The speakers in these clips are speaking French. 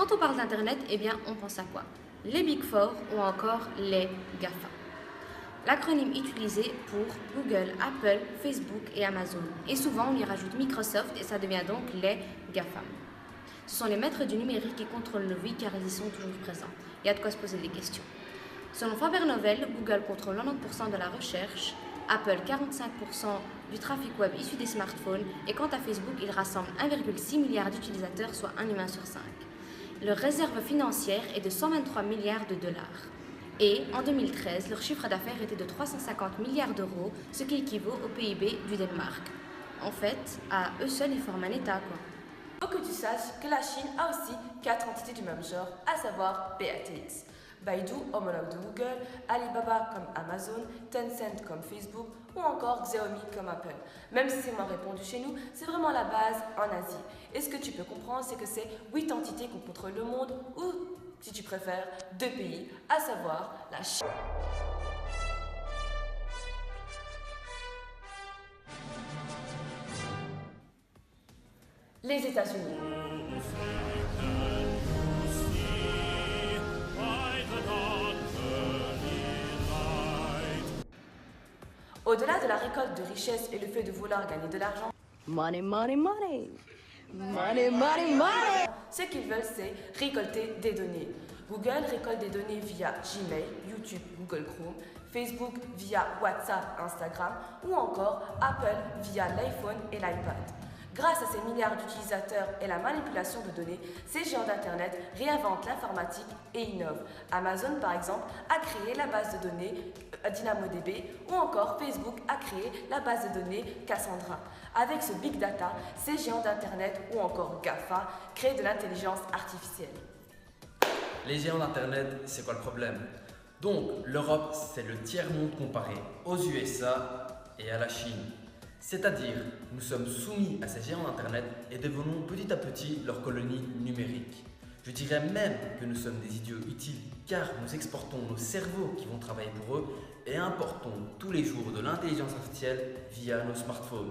Quand on parle d'Internet, eh bien, on pense à quoi? Les Big Four ou encore les GAFA. L'acronyme utilisé pour Google, Apple, Facebook et Amazon. Et souvent, on y rajoute Microsoft et ça devient donc les GAFAM. Ce sont les maîtres du numérique qui contrôlent nos vies car ils y sont toujours présents. Il y a de quoi se poser des questions. Selon Faber Novel, Google contrôle 90% de la recherche, Apple 45% du trafic web issu des smartphones et quant à Facebook, il rassemble 1,6 milliard d'utilisateurs, soit un humain sur 5. Leur réserve financière est de 123 milliards de dollars. Et en 2013, leur chiffre d'affaires était de 350 milliards d'euros, ce qui équivaut au PIB du Danemark. En fait, à eux seuls, ils forment un État, quoi. Faut que tu saches que la Chine a aussi 4 entités du même genre, à savoir BATX. Baidu, homologue de Google, Alibaba comme Amazon, Tencent comme Facebook ou encore Xiaomi comme Apple. Même si c'est moins répandu chez nous, c'est vraiment la base en Asie. Et ce que tu peux comprendre, c'est que c'est 8 entités qui contrôlent le monde ou, si tu préfères, 2 pays, à savoir la Chine. Les États-Unis. Au-delà de la récolte de richesses et le fait de vouloir gagner de l'argent, Money, money, money. Money, money, money. ce qu'ils veulent, c'est récolter des données. Google récolte des données via Gmail, YouTube, Google Chrome, Facebook via WhatsApp, Instagram ou encore Apple via l'iPhone et l'iPad. Grâce à ces milliards d'utilisateurs et la manipulation de données, ces géants d'Internet réinventent l'informatique et innovent. Amazon, par exemple, a créé la base de données DynamoDB ou encore Facebook a créé la base de données Cassandra. Avec ce big data, ces géants d'Internet ou encore GAFA créent de l'intelligence artificielle. Les géants d'Internet, c'est quoi le problème? Donc, l'Europe, c'est le tiers-monde comparé aux USA et à la Chine. C'est-à-dire, nous sommes soumis à ces géants d'Internet et devenons petit à petit leur colonie numérique. Je dirais même que nous sommes des idiots utiles car nous exportons nos cerveaux qui vont travailler pour eux et importons tous les jours de l'intelligence artificielle via nos smartphones.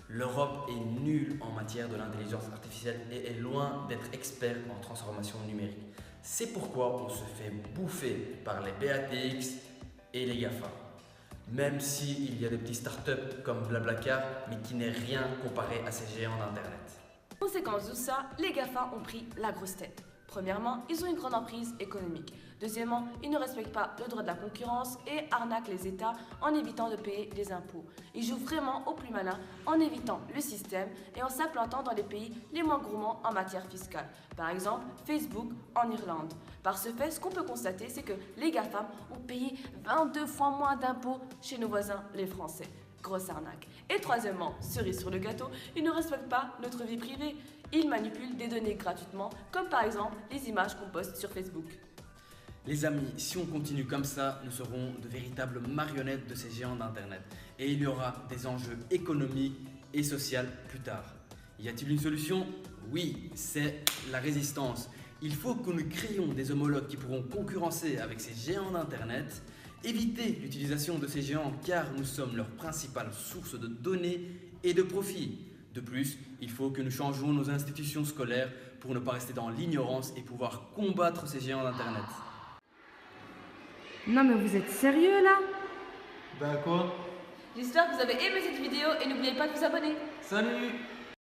L'Europe est nulle en matière de l'intelligence artificielle et est loin d'être expert en transformation numérique. C'est pourquoi on se fait bouffer par les BATX et les GAFA. Même s'il y a des petits startups comme Blablacar, mais qui n'est rien comparé à ces géants d'Internet. Conséquence de ça, les GAFA ont pris la grosse tête. Premièrement, ils ont une grande emprise économique. Deuxièmement, ils ne respectent pas le droit de la concurrence et arnaquent les États en évitant de payer des impôts. Ils jouent vraiment au plus malin en évitant le système et en s'implantant dans les pays les moins gourmands en matière fiscale. Par exemple, Facebook en Irlande. Par ce fait, ce qu'on peut constater, c'est que les GAFAM ont payé 22 fois moins d'impôts chez nos voisins les Français. Grosse arnaque. Et troisièmement, cerise sur le gâteau, ils ne respectent pas notre vie privée. Ils manipulent des données gratuitement, comme par exemple les images qu'on poste sur Facebook. Les amis, si on continue comme ça, nous serons de véritables marionnettes de ces géants d'Internet. Et il y aura des enjeux économiques et sociaux plus tard. Y a-t-il une solution? Oui, c'est la résistance. Il faut que nous créions des homologues qui pourront concurrencer avec ces géants d'Internet, éviter l'utilisation de ces géants car nous sommes leur principale source de données et de profit. De plus, il faut que nous changeons nos institutions scolaires pour ne pas rester dans l'ignorance et pouvoir combattre ces géants d'Internet. Non mais vous êtes sérieux là? Bah quoi? J'espère que vous avez aimé cette vidéo et n'oubliez pas de vous abonner. Salut!